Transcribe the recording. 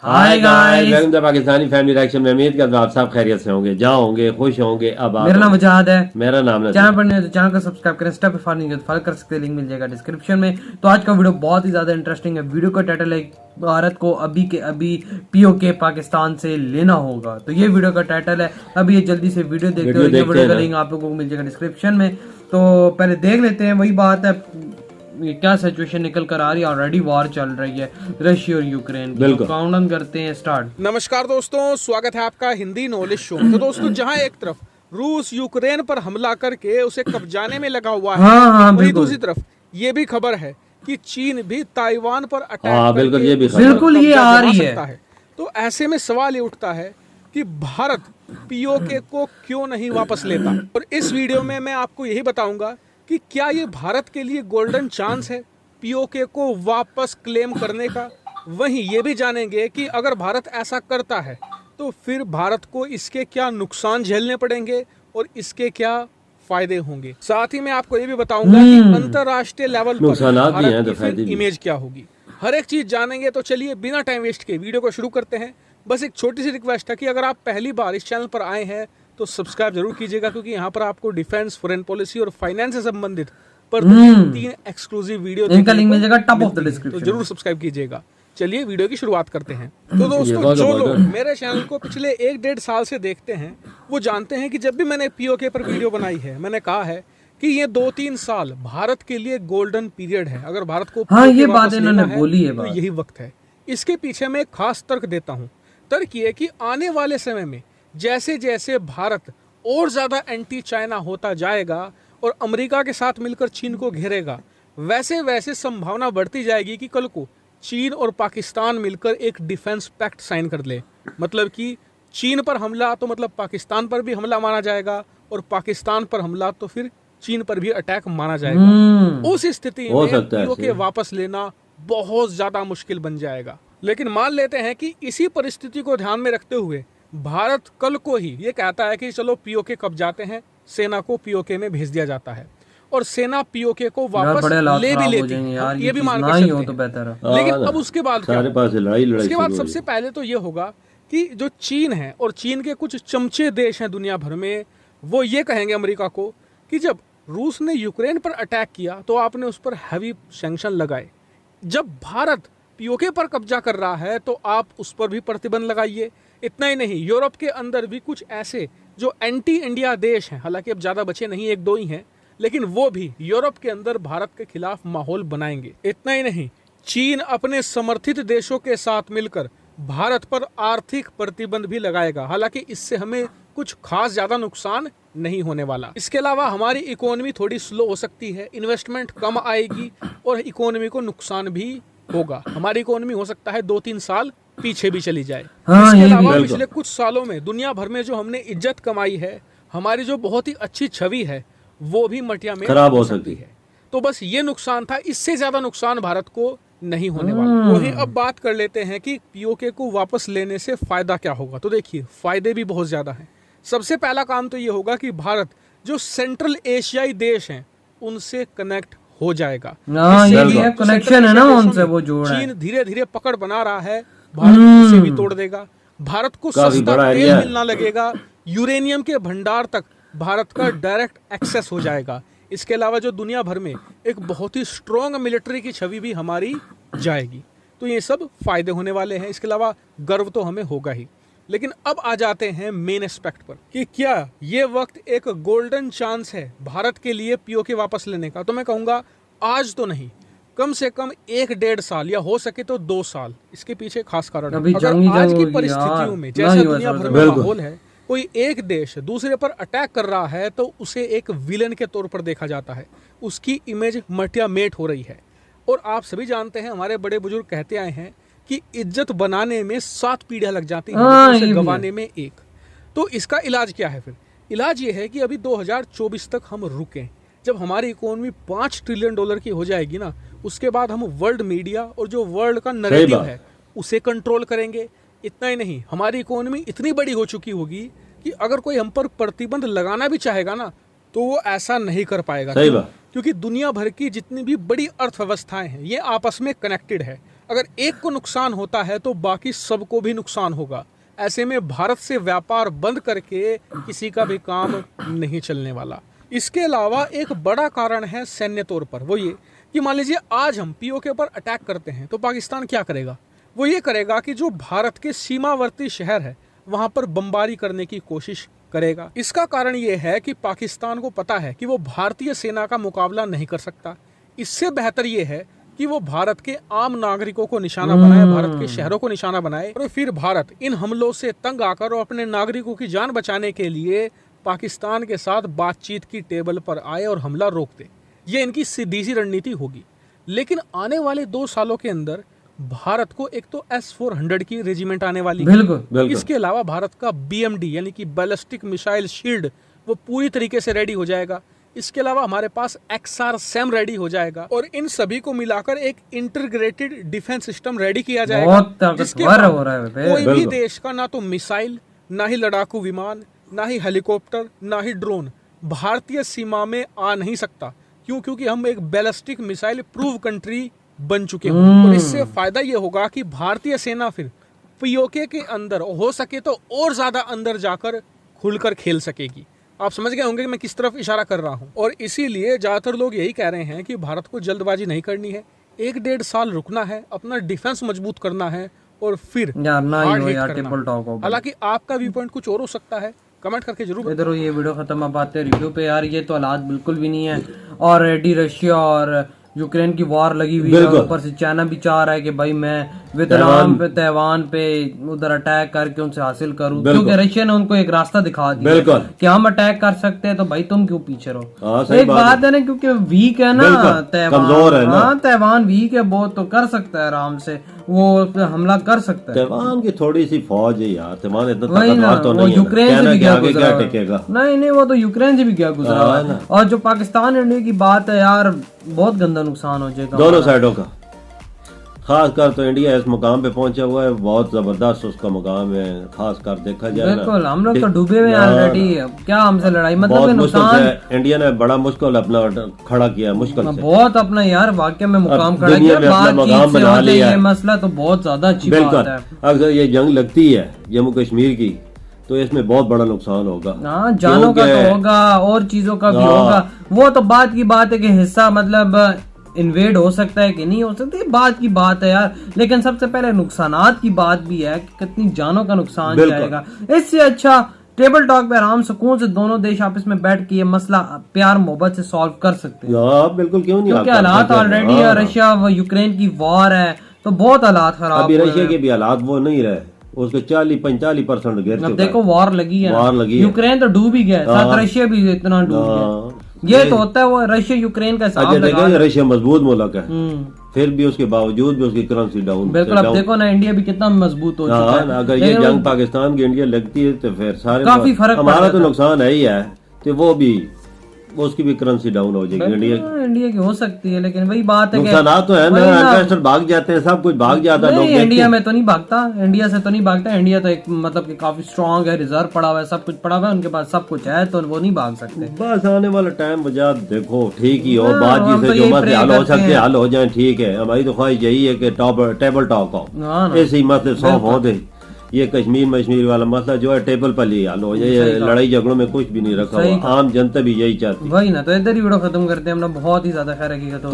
Hi guys, welcome to Pakistani family reaction में। उम्मीद करता हूं आप सब खैरियत से होंगे, जहाँ होंगे खुश होंगे। अब आप मेरा नाम वजाहद है। मेरा नाम चैनल पर नहीं है तो चैनल को सब्सक्राइब करें। स्टेप फॉलो नहीं फॉलो कर सकते हैं, लिंक मिल जाएगा डिस्क्रिप्शन में। तो आज का वीडियो बहुत ही ज्यादा इंटरेस्टिंग है। वीडियो का टाइटल है भारत को अभी के अभी पीओके पाकिस्तान से लेना होगा। तो ये वीडियो का टाइटल है। अभी ये जल्दी से वीडियो देखते हो, ये वीडियो का लिंक आप लोगों को मिल जाएगा डिस्क्रिप्शन में। तो पहले देख लेते हैं। वही बात है, ये क्या सिचुएशन निकल कर आ रही है। ऑलरेडी वॉर चल रही है रशिया और यूक्रेन की। तो काउंटडाउन करते हैं स्टार्ट। नमस्कार दोस्तों, स्वागत है आपका हिंदी नॉलेज शो में। तो दोस्तों, जहां एक तरफ रूस यूक्रेन पर हमला करके उसे कब्जाने में लगा हुआ है, वहीं दूसरी तरफ ये भी खबर है कि चीन भी ताइवान पर अटैक बिल्कुल ये भी बिल्कुल ये आ रही है। तो ऐसे में सवाल ये उठता है कि भारत पीओके को क्यों नहीं वापस लेता। और इस वीडियो में मैं आपको यही बताऊंगा कि क्या ये भारत के लिए गोल्डन चांस है पीओके को वापस क्लेम करने का। वहीं ये भी जानेंगे कि अगर भारत ऐसा करता है तो फिर भारत को इसके क्या नुकसान झेलने पड़ेंगे और इसके क्या फायदे होंगे। साथ ही मैं आपको ये भी बताऊंगा कि अंतरराष्ट्रीय लेवल पर भारत की फिर इमेज क्या होगी। हर एक चीज जानेंगे। तो चलिए बिना टाइम वेस्ट के वीडियो को शुरू करते हैं। बस एक छोटी सी रिक्वेस्ट है कि अगर आप पहली बार इस चैनल पर आए हैं तो सब्सक्राइब जरूर कीजिएगा, क्योंकि यहाँ पर आपको डिफेंस, फॉरेन पॉलिसी और फाइनेंस से संबंधित पर 3 एक्सक्लूसिव वीडियो इनका लिंक मिल जाएगा टॉप ऑफ द डिस्क्रिप्शन। तो जरूर सब्सक्राइब कीजिएगा। चलिए वीडियो की शुरुआत करते हैं। तो दोस्तों, जो लोग मेरे चैनल को पिछले 1-1.5 साल से देखते हैं वो जानते हैं कि जब भी मैंने पीओके पर वीडियो बनाई है, मैंने कहा है कि ये 2-3 साल भारत के लिए गोल्डन पीरियड है। अगर भारत को ये बात इन्होंने बोली है तो यही वक्त है। इसके पीछे मैं एक खास तर्क देता हूँ। तर्क ये कि आने वाले समय में जैसे जैसे भारत और ज्यादा एंटी चाइना होता जाएगा और अमेरिका के साथ मिलकर चीन को घेरेगा, वैसे वैसे संभावना बढ़ती जाएगी कि कल को चीन और पाकिस्तान मिलकर एक डिफेंस पैक्ट साइन कर ले। मतलब कि चीन पर हमला तो मतलब पाकिस्तान पर भी हमला माना जाएगा, और पाकिस्तान पर हमला तो फिर चीन पर भी अटैक माना जाएगा। उस स्थिति में पीओके वापस लेना बहुत ज्यादा मुश्किल बन जाएगा। लेकिन मान लेते हैं कि इसी परिस्थिति को ध्यान में रखते हुए भारत कल को ही ये कहता है कि चलो पीओके कब जाते हैं, सेना को पीओके में भेज दिया जाता है और सेना पीओके को वापस ले भी लेती है। ये भी मान के चलते हैं। लेकिन अब उसके बाद क्या? उसके बाद सबसे पहले तो ये होगा कि जो चीन है और चीन के कुछ चमचे देश हैं दुनिया भर में, वो ये कहेंगे अमेरिका को कि जब रूस ने यूक्रेन पर अटैक किया तो आपने उस पर हैवी सैंक्शन लगाए। जब भारत पीओके पर कब्जा कर रहा है तो आप उस पर भी प्रतिबंध लगाइए। इतना ही नहीं, यूरोप के अंदर भी कुछ ऐसे जो एंटी इंडिया देश हैं, हालांकि अब ज्यादा बचे नहीं, 1-2 ही हैं, लेकिन वो भी यूरोप के अंदर भारत के खिलाफ माहौल बनाएंगे। इतना ही नहीं, चीन अपने समर्थित देशों के साथ मिलकर भारत पर आर्थिक प्रतिबंध भी लगाएगा। हालांकि इससे हमें कुछ खास ज्यादा नुकसान नहीं होने वाला। इसके अलावा हमारी इकोनॉमी थोड़ी स्लो हो सकती है, इन्वेस्टमेंट कम आएगी और इकोनॉमी को नुकसान भी होगा। हमारी इकोनॉमी हो सकता है 2-3 साल पीछे भी चली जाए। इसके अलावा पिछले कुछ सालों में दुनिया भर में जो हमने इज्जत कमाई है, हमारी जो बहुत ही अच्छी छवि है, वो भी मटिया में खराब हो सकती है। तो बस ये नुकसान था, इससे ज्यादा नुकसान भारत को नहीं होने वाला। वहीं अब बात कर लेते हैं कि पीओके को वापस लेने से फायदा क्या होगा। तो देखिए, फायदे भी बहुत ज्यादा हैं। सबसे पहला काम तो ये होगा कि भारत जो सेंट्रल एशियाई देश हैं उनसे कनेक्ट हो जाएगा। ये कनेक्शन है ना उनसे, वो जोड़ है। चीन धीरे धीरे पकड़ बना रहा है, भारत उसे भी तोड़ देगा। भारत को सस्ता तेल मिलना लगेगा, यूरेनियम के भंडार तक भारत का डायरेक्ट एक्सेस हो जाएगा। इसके अलावा जो दुनिया भर में एक बहुत ही स्ट्रॉन्ग मिलिट्री की छवि भी हमारी जाएगी। तो ये सब फायदे होने वाले हैं। इसके अलावा गर्व तो हमें होगा ही। लेकिन अब आ जाते हैं मेन एस्पेक्ट पर कि क्या ये वक्त एक गोल्डन चांस है भारत के लिए पीओके वापस लेने का। तो मैं कहूँगा आज तो नहीं, कम से कम 1-1.5 साल या हो सके तो 2 साल। इसके पीछे खास कारण है। अगर आज की परिस्थितियों में जैसा दुनिया भर में माहौल है, कोई एक देश दूसरे पर अटैक कर रहा है तो उसे एक विलेन के तौर पर देखा जाता है, उसकी इमेज मटिया मेट हो रही है। और आप सभी जानते हैं, हमारे बड़े बुजुर्ग कहते आए हैं कि इज्जत बनाने में 7 पीढ़ियां लग जाती हैं, उसे गंवाने में 1। तो इसका इलाज क्या है फिर? इलाज ये है कि अभी 2024 तक हम रुकें। जब हमारी इकोनॉमी $5 ट्रिलियन की हो जाएगी ना, उसके बाद हम वर्ल्ड मीडिया और जो वर्ल्ड का नैरेटिव है उसे कंट्रोल करेंगे। इतना ही नहीं, हमारी इकोनॉमी इतनी बड़ी हो चुकी होगी कि अगर कोई हम पर प्रतिबंध लगाना भी चाहेगा ना तो वो ऐसा नहीं कर पाएगा। क्योंकि दुनिया भर की जितनी भी बड़ी अर्थव्यवस्थाएं हैं ये आपस में कनेक्टेड है। अगर एक को नुकसान होता है तो बाकी सबको भी नुकसान होगा। ऐसे में भारत से व्यापार बंद करके किसी का भी काम नहीं चलने वाला। इसके अलावा एक बड़ा कारण है सैन्य तौर पर, वो ये कि मान लीजिए आज हम पीओके पर अटैक करते हैं तो पाकिस्तान क्या करेगा? वो ये करेगा कि जो भारत के सीमावर्ती शहर है वहां पर बमबारी करने की कोशिश करेगा। इसका कारण ये है कि पाकिस्तान को पता है कि वो भारतीय सेना का मुकाबला नहीं कर सकता। इससे बेहतर ये है कि वो भारत के आम नागरिकों को निशाना बनाए, भारत के शहरों को निशाना बनाए, और फिर भारत इन हमलों से तंग आकर और अपने नागरिकों की जान बचाने के लिए पाकिस्तान के साथ बातचीत की टेबल पर आए और हमला रोक दे। ये इनकी सीधी सी रणनीति होगी। लेकिन आने वाले 2 सालों के अंदर भारत को एक तो S-400 की रेजिमेंट आने वाली है। इसके अलावा भारत का BMD यानी कि बैलिस्टिक मिसाइल शील्ड वो पूरी तरीके से रेडी हो जाएगा। इसके अलावा हमारे पास XR-SAM रेडी हो जाएगा और इन सभी को मिलाकर एक इंटीग्रेटेड डिफेंस सिस्टम रेडी किया जाएगा, जिसके कोई भी देश का ना तो मिसाइल, ना ही लड़ाकू विमान, ना ही हेलीकॉप्टर, ना ही ड्रोन भारतीय सीमा में आ नहीं सकता। क्यों? क्योंकि हम एक बैलिस्टिक मिसाइल प्रूव कंट्री बन चुके हैं। और इससे फायदा ये होगा कि भारतीय सेना फिर पीओके के अंदर हो सके तो और ज्यादा अंदर जाकर खुलकर खेल सकेगी। आप समझ गए होंगे कि मैं किस तरफ इशारा कर रहा हूं। और इसीलिए ज्यादातर लोग यही कह रहे हैं कि भारत को जल्दबाजी नहीं करनी है, 1-1.5 साल रुकना है, अपना डिफेंस मजबूत करना है और फिर हालांकि आपका व्यू पॉइंट कुछ और हो सकता है, कमेंट करके जरूर। इधर ये वीडियो खत्म अब आते हैं रिव्यू पे। यार ये तो हालात बिल्कुल भी नहीं है, ऑलरेडी रशिया और यूक्रेन की वॉर लगी हुई है। ऊपर से चाइना भी चाह रहा है कि भाई मैं वियतनाम पे, ताइवान पे उधर अटैक करके उनसे हासिल करूं, क्योंकि रशिया ने उनको एक रास्ता दिखा दिया कि हम अटैक कर सकते हैं, तो भाई तुम क्यों पीछे रहो। एक बात है ना, क्योंकि वीक है ना ताइवान, हाँ ताइवान वीक है बहुत, तो कर सकता है आराम से, वो हमला कर सकता है। ताइवान की थोड़ी सी फौज है यार, ताइवान इतना वही ना, तो वो यूक्रेन से भी क्या गुजरा, टिकेगा नहीं वो तो यूक्रेन से भी क्या गुजरा। और जो पाकिस्तान इंडिया की बात है यार, बहुत गंदा नुकसान हो जाएगा दोनों साइडों का। खासकर तो इंडिया इस मुकाम पे पहुंचा हुआ है, बहुत जबरदस्त उसका मुकाम है, खासकर देखा जाए। बिल्कुल, हम लोग तो डूबे हुए हैं ऑलरेडी, क्या हमसे लड़ाई, मतलब नुकसान इंडिया ने बड़ा मुश्किल अपना खड़ा किया, मुश्किल से बहुत अपना यार वाकई में मुकाम खड़ा किया, बातचीत से हो जाए ये मसला तो बहुत ज्यादा अच्छी बात है। अगर ये जंग लगती है जम्मू कश्मीर की तो इसमें बहुत बड़ा नुकसान होगा। हाँ, जानों का तो होगा और चीजों का भी होगा, वो तो बात की बात है कि हिस्सा मतलब इन्वेड हो सकता है कि नहीं हो सकता, ये बात की बात है यार। लेकिन सबसे पहले नुकसानात की बात भी है कि कितनी जानों का नुकसान जाएगा। इससे अच्छा टेबल टॉक पे आराम सुकून से दोनों देश आपस में बैठ के ये मसला प्यार मोहब्बत से सॉल्व कर सकते हैं। बिल्कुल, क्यों नहीं, क्योंकि हालात ऑलरेडी रशिया व यूक्रेन की वॉर है तो बहुत हालात खराब। अभी रशिया के भी हालात वो नहीं रहे, उसके 40-45% गिर चुका है। देखो वॉर लगी है, वॉर लगी, यूक्रेन तो डूब ही गया, साथ रशिया भी इतना डूब गया। ये तो होता है वो रशिया यूक्रेन का हिसाब लगा। रशिया मजबूत मुल्क है, फिर भी उसके बावजूद भी उसकी करेंसी डाउन। बिल्कुल, अब देखो ना इंडिया भी कितना मजबूत हो चुका है। अगर ये जंग पाकिस्तान की इंडिया लगती है तो फिर सारे काफी फर्क, हमारा तो नुकसान है ही है, तो वो भी उसकी भी करेंसी डाउन हो जाएगी। इंडिया की हो सकती है, लेकिन वही बात है, नुकसान तो है ना, इन्वेस्टर भाग जाते हैं, सब कुछ भाग जाता है। इंडिया में तो नहीं भागता, इंडिया से तो नहीं भागता। इंडिया तो एक मतलब कि काफी स्ट्रांग है, रिजर्व पड़ा हुआ है, सब कुछ पड़ा हुआ है, उनके पास सब कुछ है, तो वो नहीं भाग सकते। बस आने वाला टाइम बजा देखो ठीक ही हो, बातचीत से जो मसले हल हो सकते हल हो जाए, ठीक है। हमारी तो ख्वाहिश यही है कि टेबल टॉक हो, ऐसे ही मसले सॉल्व हो दे। ये कश्मीर वाला मसला जो है टेबल पर ही हल हो जाए, लड़ाई झगड़ों में कुछ भी नहीं रखा हुआ, आम जनता भी यही चाहती। वही ना, तो इधर ही वीडियो खत्म करते हैं, हमने बहुत ही ज्यादा खैर हकीकत हो।